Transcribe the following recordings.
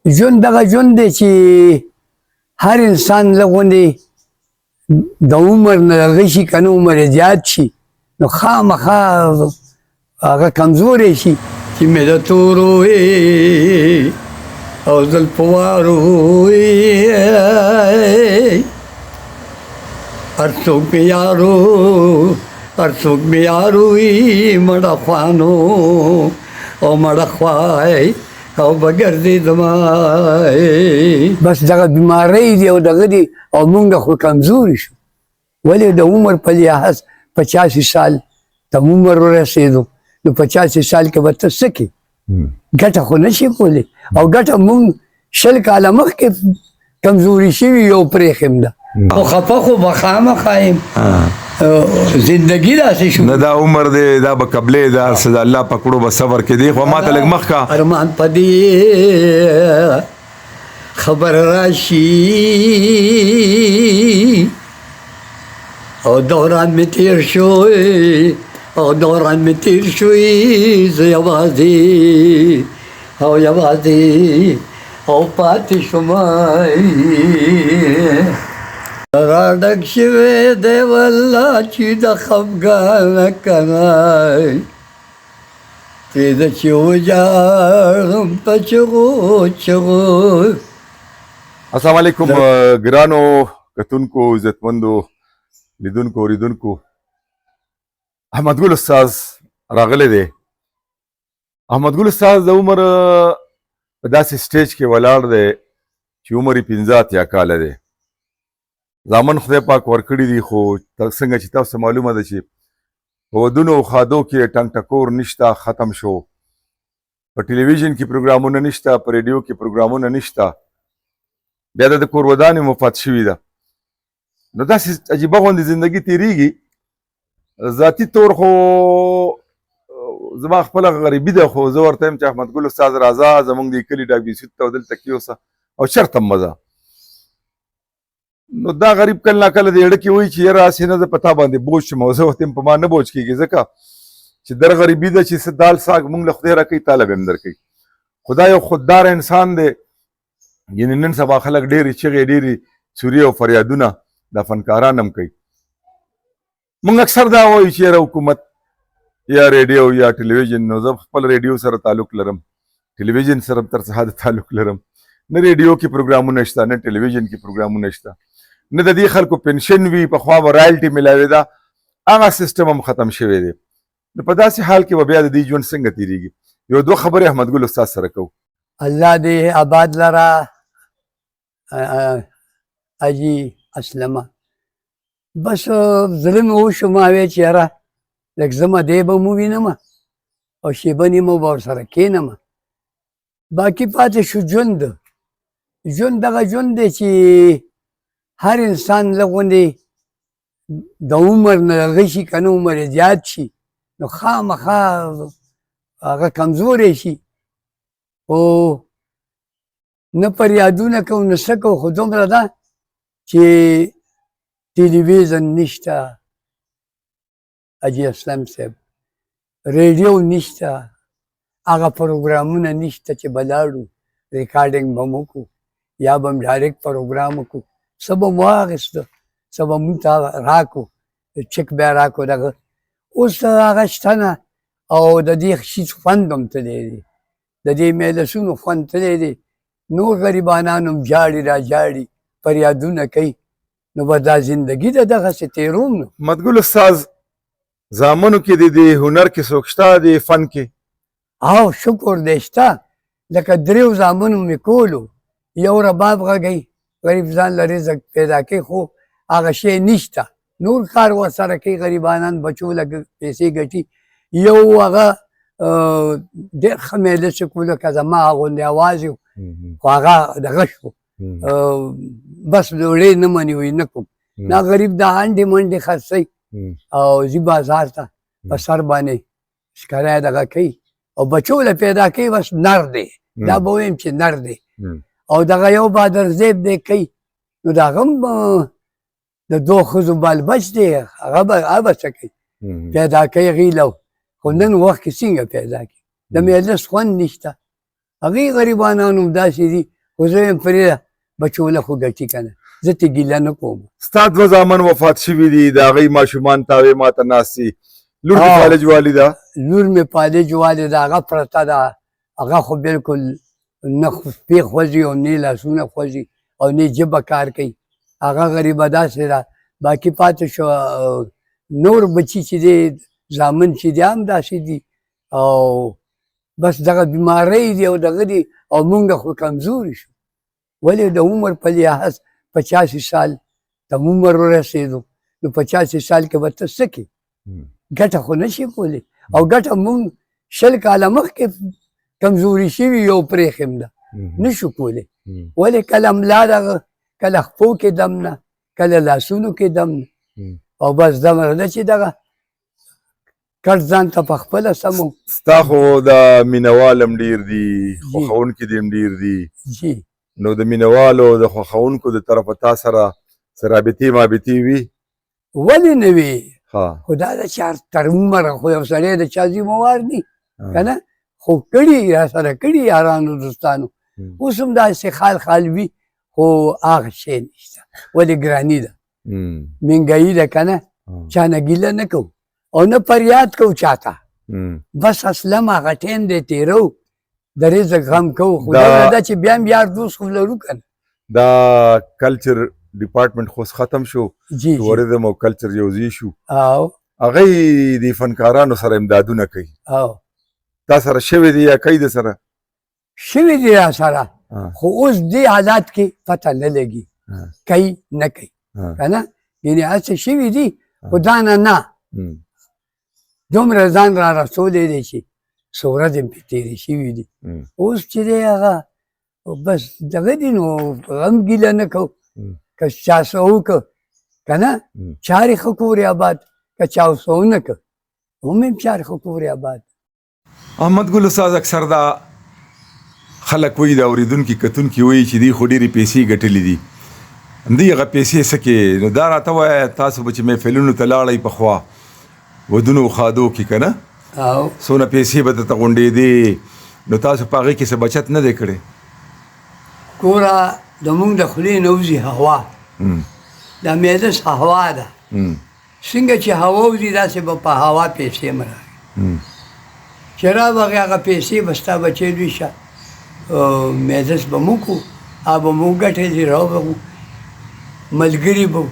ژوند دغه ژوند دی چې هر انسان له غوندې د عمر نه هغه شي که نه عمر یې زیات شي نو خامخا هغه کمزوری شي چې مې د تورو او زلفو وارو هر څوک مې یارو هر څوک مې یارو مړه خوانو او مړه خوای او بګرځېدمه بس دغه بیمارۍ دي او دغه دي او موږ خو کمزوري شو ولې د عمر په لحاظ 85 سال ته عمر ورسېدو نو 85 سال کې به ته څه کې ګټه خو نشي کولی او ګټه موږ 20 کاله مخکې کمزوري شوي یو پرېښیم ده خو خفه خو به خامخا یم زندگی داسې شو نه دا عمر دی دا به قبلې دا هر څه د الله په کړو به صبر کې دی خو ماته لږ مخکې ارمان په دې خبر راشي او دوران مې تېر شوی او دوران مې تېر شوی زه یوازې او یوازې او پاتې شومه را ډک شوی دی والله چې د خفګانه کنه پیدا چې وجاړم په چغو چغو. السلام علیکم ګرانو کتونکو عزتمندو لیدونکو اوریدونکو احمد ګل استاد راغلی دی. احمد ګل استاد د عمر په داسې سټیج کې ولاړ دی چې عمر یې 15 کاله دی. زامن خدای پاک ورکړي دي خو څنګه چې تاسو معلومه ده چې په ودونو او ښادو کې ټنګ ټکور نشته ختم شو په ټلویزیون کې پروګرامونه نشته په ریډیو کې پروګرامونه نشته بیا د کور ودانې مفات شوي ده نو داسې عجیبه غوندې زندګي تېرېږي. ذاتي طور خو زما خپله غریبي ده خو زه ورته یم چې احمد ګل استاد راځه زموږ د کلي ډاکبي سود ته دلته کېوسه او چېرته هم مزه. نو دا غریب کله ناکله د اړه کې وایي چې یاره هسې نه زه په تا باندې بوج شم او زه وخت په ما نه بوج کېږي ځکه چې در غریبي ده چې څه دال ساګ موږ له خدای راکوي تا له به هم درکوي. خدا یو خوددار انسان دی یعنې نن سبا خلک ډېرې چغې ډېرې سوري او فریادونه دا فنکاران هم کوي. موږ اکثر دا وایو چې یاره حکومت یا ریډیو یا ټلویزیون نو زه خپل ریډیو سره تعلق لرم ټلویزیون سره تر څه حده تعلق لرم نه ریډیو کې پروګرامونه شته نه ټلویزیون کې پروګرامونه شته نه د دې خلکو پنشن وي پخوا به رایلټي میلاوې ده هغه سیسټم هم ختم شوی دی. نو په داسې حال کې به بیا د دې ژوند څنګه تېرېږي. یو دوه خبرې احمد ګل استاد سره کوو. الله دې آباد لره حاجي اسلمه بس زړه مې وشو ما ویې چې یاره لږ زه مدې به مو وینمه او شیبه نیمه به ورسره کښېنمه باقي پاتې شو ژوند. ژوند دغه ژوند دی چې هر انسان له غوندې د عمر نه هغه شي که نه عمر یې زیات شي نو خامخا هغه کمزوری شي خو نه فریادونه کوو نه څه کوو خو دومره ده چې ټلویزیون نشته حاجي اسلم صاحب ریډیو نشته هغه پروګرامونه نشته چې به لاړو ریکارډینګ به م وکړو یا به م ډایرکټ پروګرام وکړو څه به مو واخېسته څه به مونږ ته راکړو چک بیا راکړو دغه اوس هغه شته نه او د دې شي خوند هم تللی دی د دې مجلسونو خوند تللی دی نور غریبانان هم جاړي را جاړي فریادونه کوي نو به دا زندګي ده دغسې تېروم نو. احمد ګل استاد زامنو کې د هنر کې څوک شته د فن کې؟ او شکر دی شته لکه دریو زامنو مې کولو یو رباب غږوي غریب ځان له رزق پیدا کوي خو هغه شی نشته نور کار ورسره کوي غریبانان بچو لږ پیسې ګټي. یو هغه ډېر ښه میلس کولو لکه زما غوندې اواز یو خو هغه دغه شو بس ډوډۍ نه مني وایي نه کوم دا غریب د هنډې منډې خرڅوي او ځي بازار ته په سر باندې ښکاری دغه کوي او بچو له پیدا کوي بس نر دی دا به ویم چې نر دی او دغه یو بادر زیب دی کوي نو د هغه هم د دوه ښځو بالبچ دی هغه به څه کوي پیدا کوي غیلو خو نن وخت کې څنګه پیدا کوي د مجلس خوند نشته هغې غریبانان هم داسې دي خو زه یم پرېږده بچوله خو ګټي که نه زه ترې ګیله نه کوم ستا دوه زامن وفات شوي دي د هغوی ماشومان تاوې ماته ناست دي لور دې فالج والي ده لور مې پالج والې ده هغه پرته ده هغه خو بلکل نه پې خوځي او نه لاسونه خوځي او نه ژبه کار کوي هغه غریبه داسې ده باقي پاتې شو نور بچي چې دی زامن چې دی هم داسې دي او بس دغه بیماری دی او دغه دی او مونږ خو کمزوري شو ولې د عمر په لحاظ 85 سال ته عمر ورسېدو نو 85 سال کې به ته څه کوې ګټه خو نشي کولی او ګټه مونږ 20 کاله مخکې کمزوري شوي یو پرېښیم ده نشو کولی ولې کله ملا دغه کله خپو کې دم نه کله لاسونو کې دم نه او بس دمره ده چې دغه کټ ځان ته په خپله سمو ستا خو د مینوال هم ډېر دي خوښوونکي دې هم ډېر دي جی نو د مینوالو د خوښوونکو د طرفه تا سره څه رابطې مابطې وي ولې نه وي ها خو دا د چا تر عمره خو یو سړی د چا ذمهوار دي که نه خو کړي را سره کړي یارانو دوستانو اوس هم داسې خال خال وي خو هغه شی نشته ولې ګراني ده مهنګایي ده که نه چا نه ګیله نه کوو او نه فریاد کوو چاته بس اصلم هغه ټایم دی تېرو د رزق غم کوو خو دا ده چې بیا هم یار دوست خو لرو که نه دا کلچر ډپارټمنټ خو ختم شو جی ټوریزم او کلچر یوځای شو او هغوی د فنکارانو سره امدادونه کوي او تا سره شوی دی یا کوي د سره شوي دي را سره خو اوس دې حالات کې پته نه لګي کوي نه کوي که نه یعنې هسې شوي دي خو دا نه دومره ځان را رسولی دی چې څو ورځې مې تېرې شوي دي اوس چې دی هغه بس دغه دي نو غم ګیله نه کوو که چا څه وکړه که نه چارې ښه کورې آباد که چا څه ونه کړه هم یې چارې ښه کورې آباد احمد ګل استاد اکثر دا خلک وایي د اورېدونکي کتونکي وایي چې دوی خو ډېرې پیسې ګټلې دي دوی هغه پیسې څه کې نو دا راته وایه تاسو به چې محفلونو ته لاړئ پخوا ودونو خادو کې که نه او څونه پیسې به درته غونډېدې نو تاسو په هغې کې څه بچت نه دی کړی ګوره زمونږ د خولې نه وځي هوا دا معده هوا ده څنګه چې هوا وځي داسې به په هوا پیسې م راغلي چې راوغې هغه پیسې به ستا بچې دوی شه معدس به مو کړو هغه به مو ګټلې راوبغو ملګري به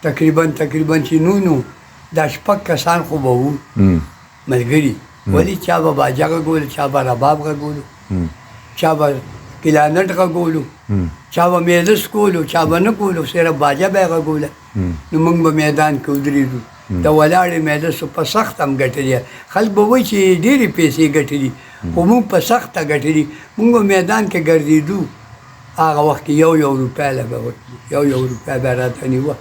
تقریبا چې نو دا 6 کسان خو به وو ملګري ولې چا به باجه غږولو چا به رباب غږولو چا به کلانټ غږولو چا به میدس کولو چا به نه کولو صرف باجه به یې غږوله نو موږ به میدان کې ودرېدو د ولاړې میدسو په سخت هم ګټلي خلک به وایي چې ډېرې پیسې ګټلي خو موږ په سخته ګټلي موږ به میدان کې ګرځېدو هغه وخت کې یو روپۍ لګول یو روپۍ به راته نیوه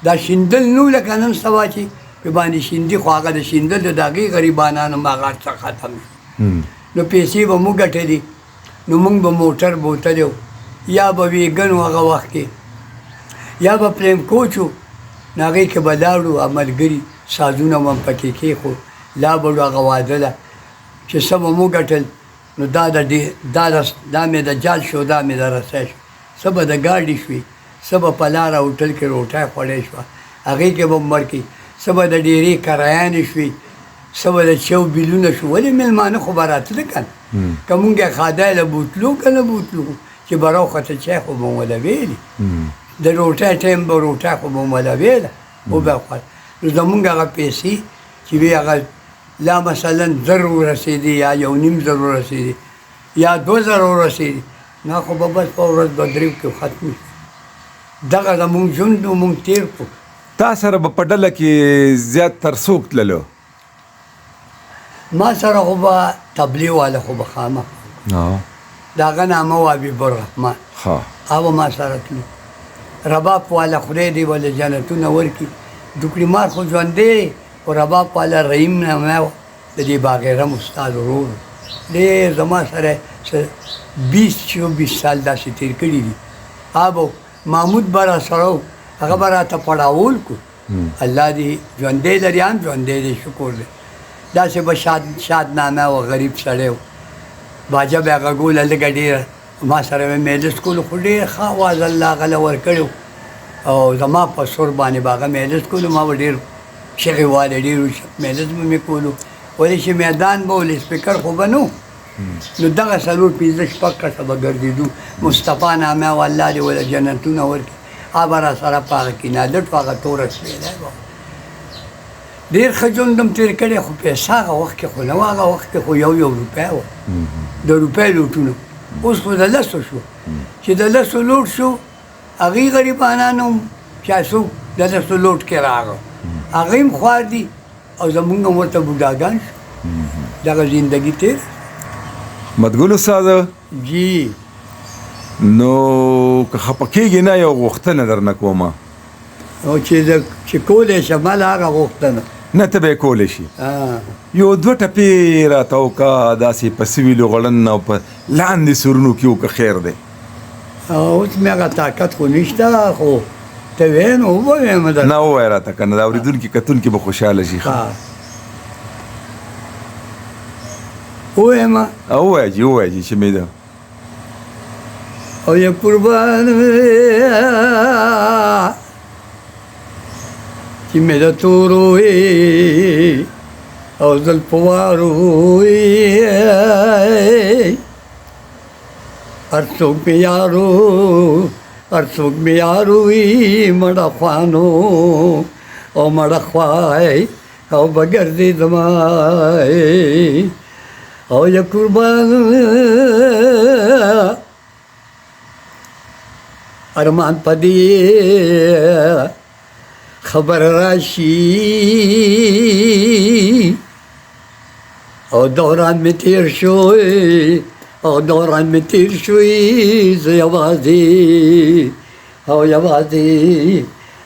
دا شیندل نو لکه نن سبا چې په باندې شیندي خو هغه د شیندل د هغې غریبانانو هغه هر څه ختم نو پیسې به مو ګټلي نو موږ به موټر بوتلی یا به ویګن و هغه وخت کې یا به پلیم کوچ و نو هغې کې به لاړو ملګري سازونه به هم پکې کېښود لا به هغه واده ده چې څه به مو ګټل نو دا مې د جال شو دا مې د رسۍ شو څه به د ګاډي شوې څه به په لاره هوټل کې روټۍ خوړی شوه هغې کې به م ورکړي څه به د ډېرې کرایانې شوې څه به د چو بیلونه شو ولې مېلمانه خو به راتله که نه که مونږ یې خادی له بوتلو که نه بوتلو چې به راوخته چای خو به م وله ویلې د روټۍ ټایم به روټۍ خو به م وله ویله وبه یې خوړ نو زمونږ هغه پیسې چې وي هغه لا مثلا 1000 ورسېدي یا 1.5 ورسېدي یا 2000 ورسېدي نه خو به بس په ورځ به درېو کې ختم شي دغه زمونږ ژوند و مونږ تېر کړو تا سره به په ډله کې زیات تر څوک تللو ما سره خو به تبلیغ والا خو به خامخ د هغه نامه و حبیب الرحمن هغه ما سره تلو رباب والا خدای دې ولې جنتونه ورکړي ډوکړي مار خو ژوندی خو رباب والا رحیم نامه و د دې باغیرم استاد ورور ډېر زما سره 20-24 سال داسې تېر کړي دي هغه محمود به را سره و هغه به راته پړاول کړو الله دې ژوندی لري هم ژوندی دی شکر دی داسې به شادنامه و غریب سړی و باجه بیا غږوله لږه ډېره ما سره مې میده سکول خو ډېر ښه اواز الله غله ورکړی او زما په سور باندې به هغه میده سکولو ما به ډېر چغې والې ډېر میدز به مې کولو ولې چې میدان به ولې سپیکر خو به نه نو دغه څلور پنځه شپږ کسه به ګرځېدو مصطفی نامه و الله دې وله جنتونه ورکړي هغه به را سره په هغه کې نادټ و هغه توره سپېلی به ډېر ښه ژوند هم تېر کړی خو پیسه هغه وخت کې خو نه وه هغه وخت کې خو یو روپۍ وه د روپۍ لوټونه اوس خو د لسو شو چې د لسو لوټ شو هغې غریبانان هم چا څوک د لسو لوټ کې راغه هغه هم خوار دي او زمونږ هم ورته بوډاګان شو دغه زندګي تېر مدګل استاد جی نو که خفه کېږي نه یو غوښتنه درنه کومه او چې کولی شم هغه غوښتنه نه ته به یې کولی شي یو دوه ټپې راته وکړه داسې په سویلو غړن او په لاندې سرونو کې وکړه خیر دی اوس مې هغه طاقت خو نشته خو ته وایې نو ووایم درته نه ووایه راته که نه د اورېدونکي کتونکي به خوشحاله شي ووایم ووایه جي ووایه جي چې مې ده او یا قربان چې مې د تورو او زلفو وارو هر څوک مې یارو هر څوک مې یارو مړه خوانو او مړه خوای او به ګرځېدمه او یا قربان ارمان پدی خبر راشي او دوران می تیر شوی او دوران می تیر شوی زه یوازې او یوازې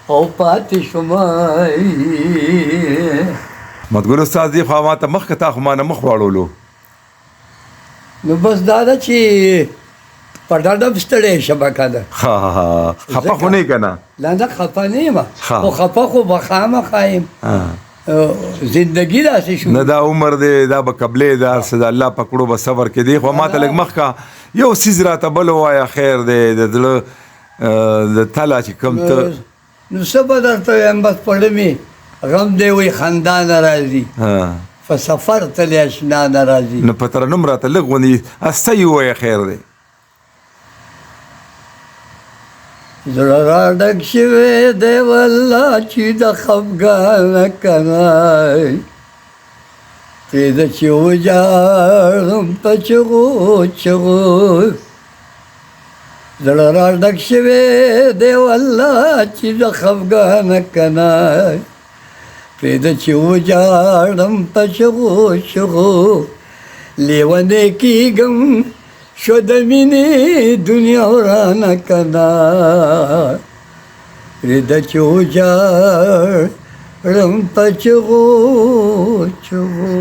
او پاتې شومای مدګل استاد دی خو ما ته مخکې تا خو ما نه مخ واړولو نو بس دا ده چې په ډاډه ستړی شبکه ده خفه خو نه که نه لا نه خفه نه یم خو خفه خو به خامخا یم زندګي داسې شو نه دا عمر دی دا به قبلې دا هر څه د الله په کړو به صبر کې دی خو ما ته لږ مخکې یو څیز راته بل ووایه خیر دی د زړه د تله چې کوم ته نو څه به درته ویم بس پړه مې غم دی وایي خندا نه راځي په سفر تللی اشنا نه راځي نو په ترنم راته لږ غوندې استه یې ووایه خیر دی زړه را ډک شوی دی والله چې د خفګانه کنه پرې ده چې وجاړم په چغو چغو زړه را ډک شوی دی والله چې د خفګانه کنه پرې ده چې وجاړم په چغو چغو لیونی کېږم شو د مینې دنیا ورانه کنه پرېږده چې وجاړم په چغو چغو